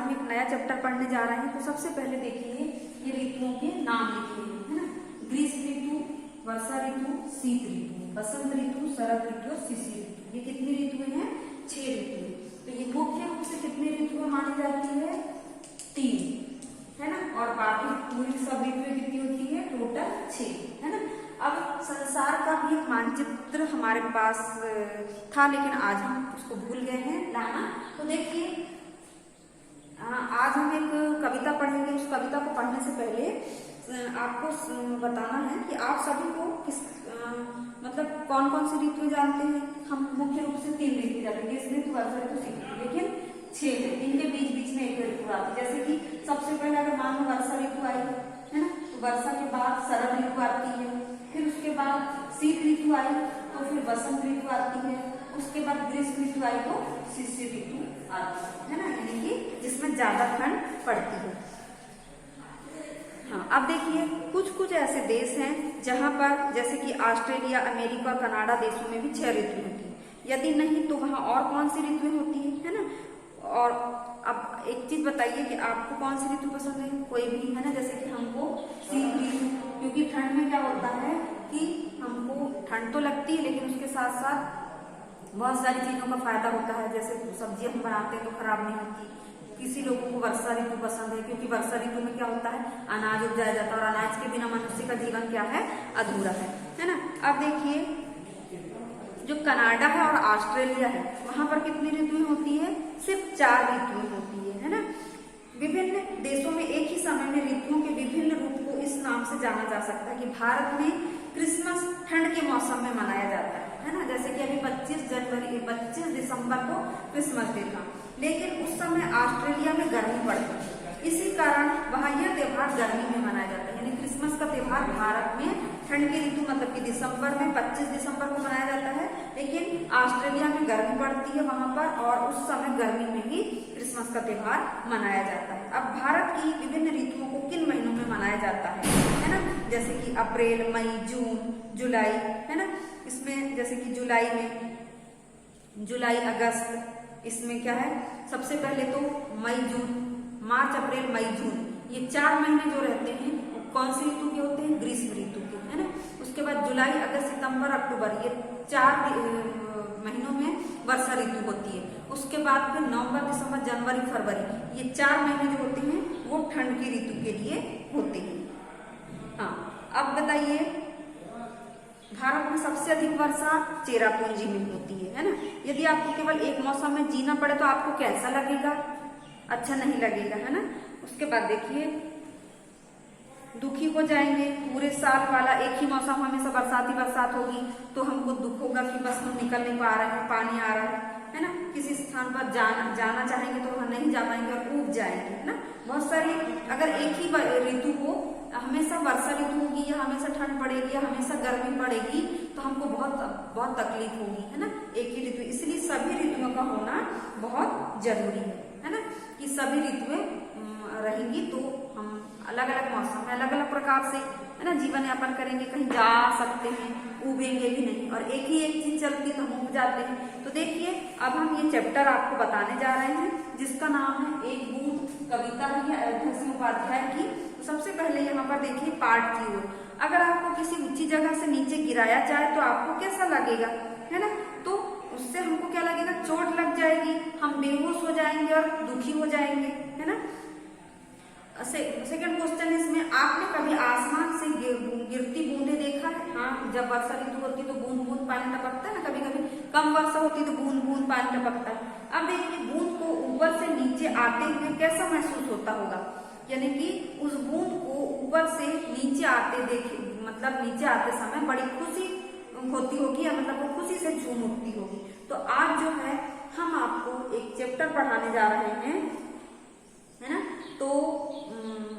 हम एक नया चैप्टर पढ़ने जा रहे हैं। तो सबसे पहले देखिए ये ऋतुओं के नाम लिखे हैं, है ना। ग्रीष्म ऋतु, वर्षा ऋतु, शीत ऋतु, बसंत ऋतु, शरद ऋतु और शिशिर ऋतु। ये कितनी ऋतुएं हैं? 6 ऋतुएं। तो ये मुख्य रूप से कितनी ऋतुएं मानी जाती है? 3, है ना। और बाकी पूरी सब ऋतुएं कितनी होती है? टोटल 6, है ना। अब संसार का भी एक मानचित्र हमारे पास था, लेकिन आज हम उसको भूल गए हैं लाना। तो देखिए आज हम एक कविता पढ़ेंगे। उस कविता को पढ़ने से पहले आपको बताना है कि आप सभी को किस मतलब कौन कौन सी ऋतुएं जानते हैं। हम मुख्य रूप से 3 ऋतु जानते हैं, ग्रीष्म ऋतु, वर्षा ऋतु, शीत ऋतु, लेकिन 6 है। इनके बीच बीच में एक ऋतु आती है। जैसे कि सबसे पहले अगर मान लो वर्षा ऋतु आई, है ना, तो वर्षा के बाद शरद ऋतु आती है, फिर उसके बाद शीत ऋतु आई तो फिर बसंत ऋतु आती है, उसके बाद ग्रीष्म ऋतु आई तो शिशिर ऋतु आती है ना, यानी कि जिसमें ज्यादा ठंड पड़ती है। हाँ, अब देखिए कुछ ऐसे देश हैं जहां पर जैसे कि ऑस्ट्रेलिया, अमेरिका और कनाडा देशों में भी 6 ऋतु होती है। यदि नहीं तो वहां और कौन सी ऋतुएं होती है ना। और अब एक चीज बताइए कि आपको कौन सी ऋतु पसंद है? कोई भी, है ना। जैसे कि हमको शीत ऋतु, क्योंकि ठंड में क्या होता है कि हमको ठंड तो लगती है लेकिन उसके साथ साथ बहुत सारी चीजों का फायदा होता है। जैसे सब्जियां हम बनाते हैं तो खराब नहीं होती। किसी लोगों को वर्षा ऋतु पसंद है क्योंकि वर्षा ऋतु में क्या होता है, अनाज उपजाया जाता है और अनाज के बिना मनुष्य का जीवन क्या है? अधूरा है ना। अब देखिए जो कनाडा है और ऑस्ट्रेलिया है वहां पर कितनी ऋतुएं होती है? सिर्फ 4 ऋतुएं होती है ना। विभिन्न देशों में एक ही समय में ऋतुओं के विभिन्न रूप को इस नाम से जाना जा सकता है कि भारत में क्रिसमस ठंड के मौसम में मनाया जाता है ना। जैसे कि अभी 25 दिसंबर को क्रिसमस डे था, लेकिन उस समय ऑस्ट्रेलिया में गर्मी पड़ती है। इसी कारण वहां यह त्योहार गर्मी में मनाया जाता है। यानी क्रिसमस का त्योहार भारत में ठंड की ऋतु मतलब कि दिसंबर में 25 दिसंबर को मनाया जाता है, लेकिन ऑस्ट्रेलिया में गर्मी पड़ती है वहां पर और उस समय गर्मी में ही क्रिसमस का त्योहार मनाया जाता है। अब भारत की विभिन्न ऋतुओं को किन महीनों में मनाया जाता है ना। जैसे कि अप्रैल, मई, जून, जुलाई, है ना। इसमें जैसे कि जुलाई अगस्त, इसमें क्या है सबसे पहले तो मई जून, मार्च अप्रैल मई जून, ये 4 महीने जो रहते हैं कौन सी ऋतु के होते हैं? ग्रीष्म ऋतु के, है ना। उसके बाद जुलाई अगस्त सितंबर अक्टूबर, ये 4 महीनों में वर्षा ऋतु होती है। उसके बाद फिर नवंबर दिसंबर जनवरी फरवरी, ये 4 महीने जो होते हैं वो ठंड की ऋतु के लिए होते हैं। हाँ, अब बताइए भारत में सबसे अधिक वर्षा चेरापूंजी में होती है ना। यदि आपको केवल एक मौसम में जीना पड़े तो आपको कैसा लगेगा? अच्छा नहीं लगेगा, है ना। उसके बाद देखिए दुखी हो जाएंगे। पूरे साल वाला एक ही मौसम हमेशा बरसात होगी तो हमको दुख होगा कि बस हम निकल नहीं पा रहे हैं, पानी आ रहा है ना। किसी स्थान पर जाना चाहेंगे तो वहां नहीं जा पाएंगे और ऊब जाएंगे, है ना। बहुत सारी अगर एक ही ऋतु हो, हमेशा वर्षा ऋतु होगी या हमेशा ठंड पड़ेगी या हमेशा गर्मी पड़ेगी तो हमको बहुत तकलीफ होगी, है ना। एक ही ऋतु, इसलिए सभी ऋतुओं का होना बहुत जरूरी है ना। कि सभी ऋतुएं रहेंगी तो हम अलग अलग मौसम में अलग अलग प्रकार से, है ना, जीवन यापन करेंगे, कहीं जा सकते हैं, उबेंगे भी नहीं। और एक ही एक चीज चलती तो हम उब जाते हैं। तो देखिए अब हम ये चैप्टर आपको बताने जा रहे हैं जिसका नाम है एक बूंद कविता है अयोध्या सिंह उपाध्याय की। तो सबसे पहले यहाँ पर देखिए पाठ की ओर। अगर आपको किसी ऊंची जगह से नीचे गिराया जाए तो आपको कैसा लगेगा, है ना। तो उससे हमको क्या लगेगा? चोट लग जाएगी, हम बेहोश हो जाएंगे और दुखी हो जाएंगे, है ना। सेकंड क्वेश्चन इसमें, आपने कभी आसमान से गिरती बूंदे देखा है? हाँ, जब वर्षा ऋतु होती है तो बूंद बूंद पानी टपकता है ना। कभी कभी कम वर्षा होती है तो बूंद बूंद पानी टपकता है। अब देखिए बूंद को ऊपर से नीचे आते हुए कैसा महसूस होता होगा? यानी कि उस बूंद को ऊपर से नीचे आते देखे, मतलब नीचे आते समय बड़ी खुशी होती होगी या मतलब वो खुशी से झूम उठती होगी। तो आज जो है हम आपको एक चैप्टर पढ़ाने जा रहे हैं, है ना। तो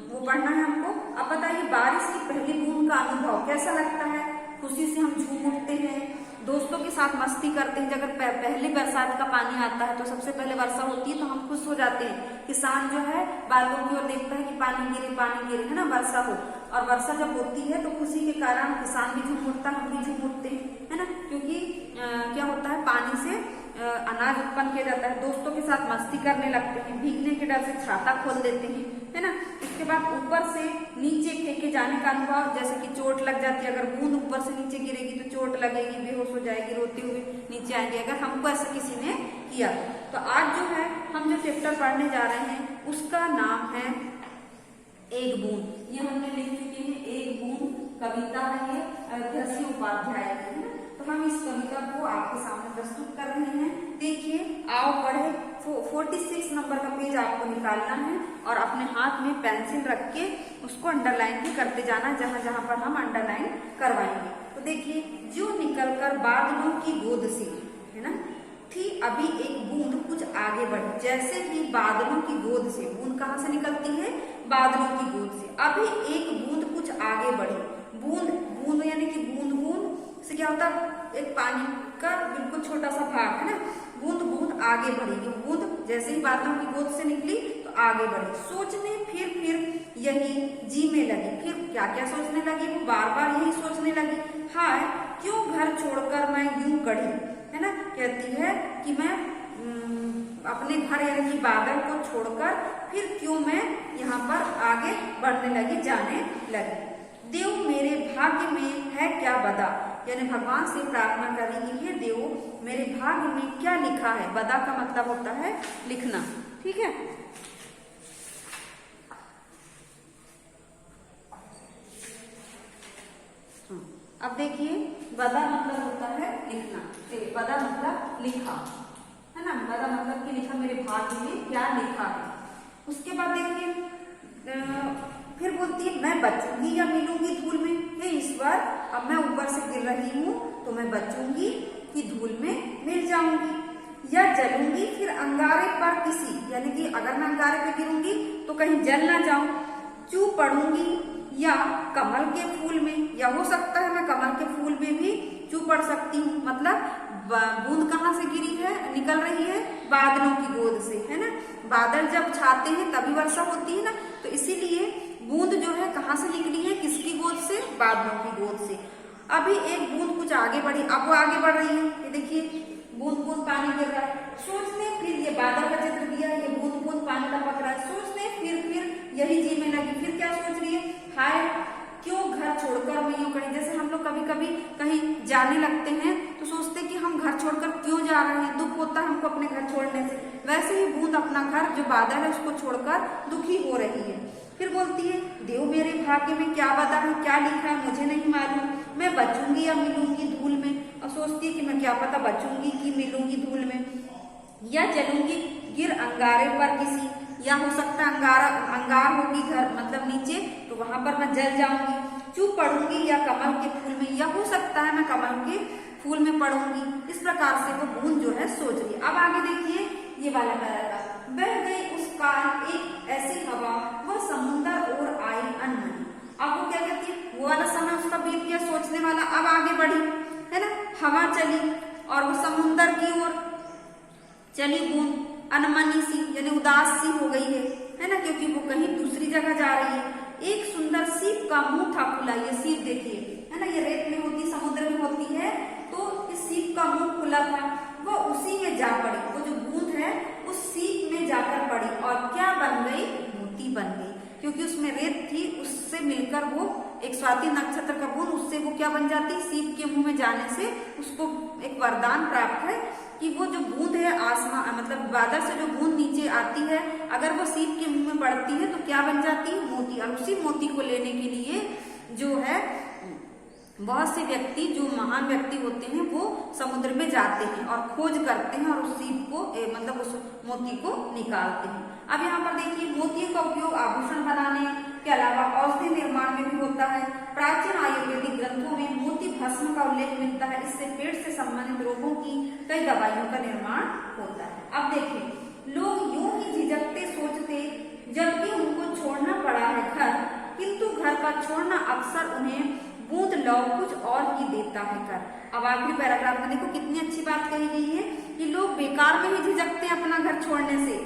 वो पढ़ना है हमको। अब बताइए बारिश की पहली बूंद का अनुभव कैसा लगता है? खुशी से हम झूम उठते हैं, दोस्तों के साथ मस्ती करते हैं। जब पहली बरसात का पानी आता है तो सबसे पहले वर्षा होती है तो हम खुश हो जाते हैं। किसान जो है बादलों की ओर देखता है कि पानी गिरे, है ना, वर्षा हो। और वर्षा जब होती है तो खुशी के कारण किसान भी झूम उठता है, हम भी झूम उठते हैं, है ना। क्योंकि क्या होता है, पानी से अनाज उत्पन्न किया जाता है, दोस्तों के साथ मस्ती करने लगते हैं, भीगने के डर से छाता खोल देते हैं, है ना। इसके बाद ऊपर से नीचे फेंके जाने का अनुभव, जैसे कि चोट लग जाती है, अगर बूंद ऊपर से नीचे गिरेगी तो चोट लगेगी, बेहोश हो जाएगी, रोते हुए नीचे आएंगे, अगर हमको ऐसा किसी ने किया। तो आज जो है हम जो चैप्टर पढ़ने जा रहे हैं उसका नाम है एक बूंद। ये हमने लिख चुके हैं, एक बूंद कविता है, ये अयोध्या सिंह उपाध्याय की, है ना। तो हम इस कविता को आपके सामने प्रस्तुत कर रहे हैं। देखिए, आओ पढ़े। 46 नंबर का पेज आपको निकालना है और अपने हाथ में पेंसिल रख के उसको अंडरलाइन भी करते जाना जहां जहां पर हम अंडरलाइन करवाएंगे। तो देखिए, जो निकलकर बादलों की गोद से, है ना, थी अभी एक बूंद कुछ आगे बढ़ी। जैसे कि बादलों की गोद से, बूंद कहाँ से निकलती है? बादलों की गोद से। अभी एक बूंद कुछ आगे बढ़ी। बूंद बूंद यानी कि बूंद बूंद से क्या होता है? एक पानी का बिल्कुल छोटा सा भाग, है ना। बूंद बूंद आगे बढ़ी, बूंद जैसे ही बादलों की गोद से निकली तो आगे बढ़ी। सोचने फिर यही जी में लगी। फिर क्या क्या सोचने लगी? वो बार बार यही सोचने लगी, हाय क्यों घर छोड़कर मैं यूं कढ़ी, है ना। कहती है कि मैं अपने घर यानी कि बादल को छोड़कर फिर क्यों मैं यहाँ पर आगे बढ़ने लगी, जाने लगी। देव मेरे भाग्य में है क्या बदा, यानी भगवान से प्रार्थना करेगी, हे देव मेरे भाग्य में क्या लिखा है। बदा का मतलब होता है लिखना, ठीक है। अब देखिए, बदा मतलब होता है लिखना, बदा मतलब लिखा, है ना। बदा मतलब कि लिखा, मेरे भाग्य में क्या लिखा है। उसके बाद देखिए, फिर बोलती है मैं बचूंगी या मिलूंगी धूल में। हे ईश्वर, अब मैं ऊपर से गिर रही हूँ तो मैं बचूंगी कि धूल में मिल जाऊंगी, या जलूंगी फिर अंगारे पर किसी, यानी कि अगर मैं अंगारे पे गिरूंगी तो कहीं जल ना जाऊं। चू पड़ूंगी या कमल के फूल में, या हो सकता है मैं कमल के फूल में भी चू पड़ सकती हूँ। मतलब बूंद कहाँ से गिरी है, निकल रही है बादलों की गोद से, है ना। बादल जब छाते हैं तभी वर्षा होती है ना, तो इसीलिए बूंद जो है कहाँ से निकली है, किसकी गोद से? बादलों की गोद से। अभी एक बूंद कुछ आगे बढ़ी, अब वो आगे बढ़ रही है, ये देखिए बूंद बूंद पानी गिर रहा है। सोचने फिर, ये बादल का चित्र दिया, ये बूंद बूंद पानी टपक रहा है। सोचने फिर यही जी में लगी। फिर क्या सोच रही है? हाय क्यों घर छोड़कर मैं यूं कहीं। जैसे हम लोग कभी कभी कहीं जाने लगते हैं तो सोचते कि हम घर छोड़कर क्यों जा रहे हैं, दुख होता है हमको अपने घर छोड़ने से। वैसे ही बूंद अपना घर जो बादल है उसको छोड़कर दुखी हो रही है। फिर बोलती है, देव मेरे भाग्य में क्या बता है, क्या लिखा है मुझे नहीं मालूम, मैं बचूंगी या मिलूंगी धूल में। और सोचती है कि मैं क्या पता बचूंगी कि मिलूंगी धूल में, या जलूंगी गिर अंगारे पर किसी, या हो सकता है अंगार होगी घर मतलब नीचे, तो वहां पर मैं जल जाऊंगी। चुप पड़ूंगी या कमल के फूल में, या हो सकता है मैं कमल के फूल में पड़ूंगी। इस प्रकार से वो बूंद जो है सोच रही है। अब आगे देखिए ये वाला पैराग्राफ। बह गई उस काल एक ऐसी हवा, वह समुंदर और आई अनमनी। अब वो क्या कहती है, वो वाला समय उसका बीत गया सोचने वाला, अब आगे बढ़ी, है ना। हवा चली और वो समुंदर की ओर चली बूंद, अनमनी सी यानी उदास सी हो गई है ना, क्योंकि वो कहीं दूसरी जगह जा रही है। एक सुंदर सीप का मुंह था खुला, ये सीप देखिए, है ना, ये रेत में होती, समुद्र में होती है, तो इस सीप का मुंह खुला था, वो उसी में जा पड़ी। वो जो बूंद है उस सीप में जाकर पड़ी और क्या बन गई? मोती बन गई, क्योंकि उसमें रेत थी, उससे मिलकर वो एक स्वाति नक्षत्र का बूंद, उससे वो क्या बन जाती? सीप के मुंह में जाने से उसको एक वरदान प्राप्त है कि वो जो बूंद है आसमान मतलब बादल से जो बूंद नीचे आती है, अगर वो सीप के मुंह में पड़ती है तो क्या बन जाती है? मोती। और उसी मोती को लेने के लिए जो है बहुत से व्यक्ति, जो महान व्यक्ति होते हैं, वो समुद्र में जाते हैं और खोज करते हैं और उस सीप को मतलब उस मोती को निकालते हैं। अब यहाँ पर देखिए, मोतियों का उपयोग आभूषण बनाने के अलावा औषधि निर्माण में भी होता है। प्राचीन आयुर्वेदिक ग्रंथों में मोती भस्म का उल्लेख मिलता है। इससे पेट से संबंधित रोगों की कई दवाइयों का निर्माण होता है। अब देखिए, लोग यूं ही झिझकते सोचते जबकि उनको छोड़ना पड़ा है घर, किंतु घर का छोड़ना अक्सर उन्हें बूंद लौ कुछ और ही देता है कर। अब आखिरी पैराग्राफ में देखो कितनी अच्छी बात कही गई है कि लोग बेकार में ही झिझकते हैं अपना घर छोड़ने से।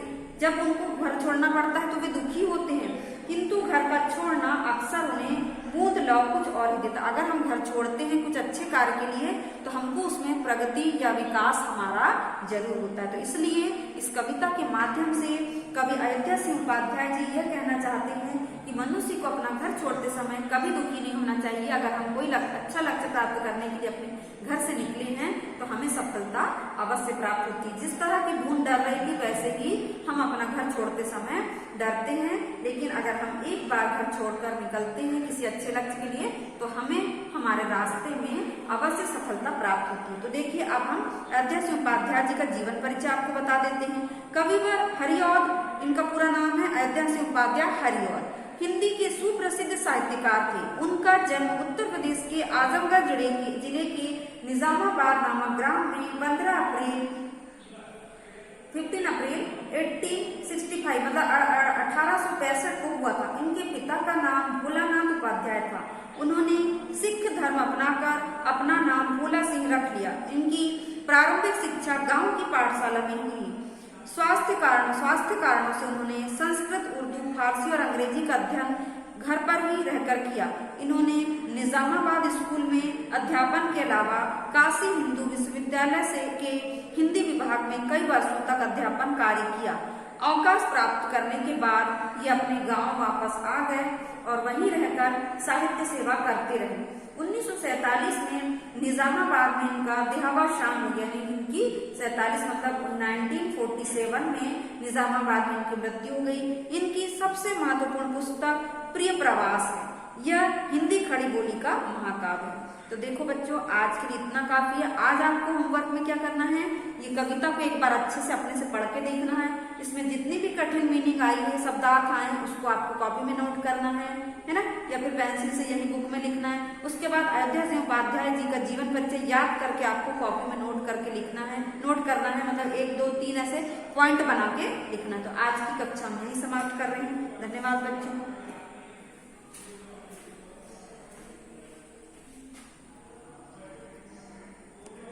जब उनको घर छोड़ना पड़ता है तो वे दुखी होते हैं, किंतु घर का छोड़ना अक्सर उन्हें बूंद लौ कुछ और ही देता। अगर हम घर छोड़ते हैं कुछ अच्छे कार्य के लिए तो हमको उसमें प्रगति या विकास हमारा जरूर होता है। तो इसलिए इस कविता के माध्यम से कवि अयोध्या सिंह उपाध्याय जी यह कहना चाहते हैं कि मनुष्य को अपना घर छोड़ते समय कभी दुखी नहीं होना चाहिए। अगर हम कोई अच्छा लक्ष्य प्राप्त करने के लिए अपने घर से निकले हैं तो हमें सफलता अवश्य प्राप्त होती है। जिस तरह की बूंद डर रही थी वैसे ही हम अपना घर छोड़ते समय डरते हैं, लेकिन अगर हम एक बार घर छोड़कर निकलते हैं किसी अच्छे लक्ष्य के लिए तो हमें हमारे रास्ते में अवश्य सफलता प्राप्त होती है। तो देखिए अब हम अयोध्या सिंह उपाध्याय जी का जीवन परिचय आपको बता देते हैं। कविवर हरिऔध, इनका पूरा नाम है अयोध्या सिंह उपाध्याय हरिऔध, हिंदी के सुप्रसिद्ध साहित्यकार थे। उनका जन्म उत्तर प्रदेश के आजमगढ़ जिले के निजामाबाद नामक ग्राम में 15 अप्रैल 1865 मतलब 1865 को हुआ था। इनके पिता का नाम भोलानाथ उपाध्याय था। उन्होंने सिख धर्म अपनाकर अपना नाम भोला सिंह रख लिया। इनकी प्रारंभिक शिक्षा गांव की पाठशाला में हुई। स्वास्थ्य कारणों से उन्होंने संस्कृत, उर्दू, फारसी और अंग्रेजी का अध्ययन घर पर ही रहकर किया। इन्होंने निजामाबाद स्कूल में अध्यापन के अलावा काशी हिंदू विश्वविद्यालय के हिंदी विभाग में कई वर्षों तक अध्यापन कार्य किया। अवकाश प्राप्त करने के बाद ये अपने गांव वापस आ गए और वहीं रहकर साहित्य सेवा करते रहे। 1947 में निजामाबाद में इनका देहावसान हो गया। इनकी 47 मतलब 1947 में निजामाबाद में इनकी मृत्यु हो गई। इनकी सबसे महत्वपूर्ण पुस्तक प्रिय प्रवास है। यह हिंदी खड़ी बोली का महाकाव्य है। तो देखो बच्चों, आज के लिए इतना काफी है। आज आपको होमवर्क में क्या करना है, ये कविता को एक बार अच्छे से अपने से पढ़ के देखना है। इसमें जितनी भी कठिन मीनिंग आई है, शब्दार्थ आए हैं, उसको आपको कॉपी में नोट करना है ना, या फिर पेंसिल से यही बुक में लिखना है। उसके बाद अयोध्या सिंह उपाध्याय जी का जीवन परिचय याद करके आपको कॉपी में नोट करके लिखना है, नोट करना है, मतलब 1 2 3 ऐसे पॉइंट बना के लिखना है। तो आज की कक्षा हम यही समाप्त कर रहे हैं। धन्यवाद बच्चों।